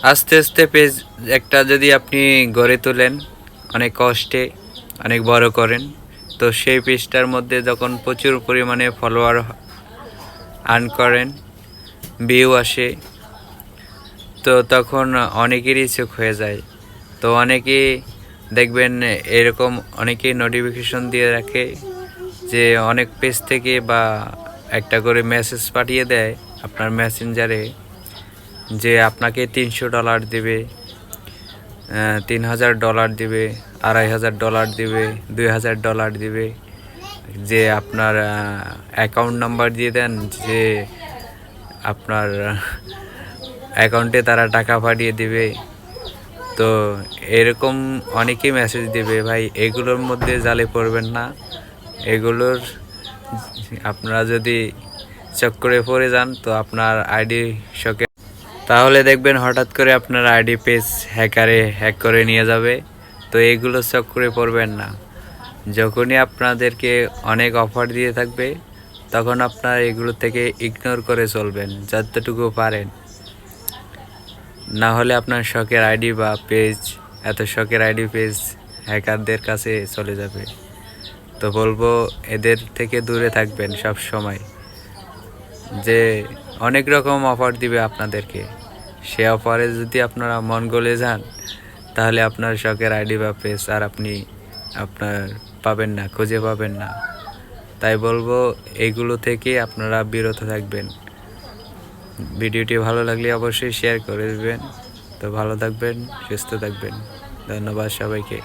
আস্তে আস্তে পেজ একটা যদি আপনি গড়ে তোলেন অনেক কষ্টে, অনেক বড় করেন, তো সেই পেজটার মধ্যে যখন প্রচুর পরিমাণে ফলোয়ার আর্ন করেন, ভিউ আসে, তো তখন অনেকেরই চোখ হয়ে যায়। তো অনেকেই দেখবেন এরকম অনেকেই নোটিফিকেশন দিয়ে রাখে যে অনেক পেজ থেকে বা একটা করে মেসেজ পাঠিয়ে দেয় আপনার মেসেঞ্জারে যে আপনাকে $300 দেবে, $3000 দিবে, $2500 দিবে, $2000 দিবে। যে আপনার অ্যাকাউন্ট নাম্বার দিয়ে দেন, যে আপনার অ্যাকাউন্টে তারা টাকা পাঠিয়ে দিবে। তো এরকম অনেকেই মেসেজ দিবে। ভাই এগুলোর মধ্যে জালে পড়বেন না। এগুলোর আপনারা যদি চক্করে পড়ে যান তো আপনার আইডি শকে, তাহলে দেখবেন হঠাৎ করে আপনার আইডি পেজ হ্যাক করে নিয়ে যাবে। তো এগুলো চক্করে পড়বেন না। যখনই আপনাদেরকে অনেক অফার দিয়ে থাকবে তখন আপনার এগুলো থেকে ইগনোর করে চলবেন যতটুকু পারেন। না হলে আপনার শখের আইডি বা পেজ, এত শখের আইডি পেজ হ্যাকারদের কাছে চলে যাবে। তো বলবো এদের থেকে দূরে থাকবেন সব সময়। যে অনেক রকম অফার দিবে আপনাদেরকে, সে অফারে যদি আপনারা মন গলে যান তাহলে আপনার শখের আইডি বা পেজ আর আপনি আপনার পাবেন না, খুঁজে পাবেন না। তাই বলবো এগুলো থেকে আপনারা বিরত থাকবেন। ভিডিওটি ভালো লাগলে অবশ্যই শেয়ার করে দেবেন। তো ভালো থাকবেন, সুস্থ থাকবেন। ধন্যবাদ সবাইকে।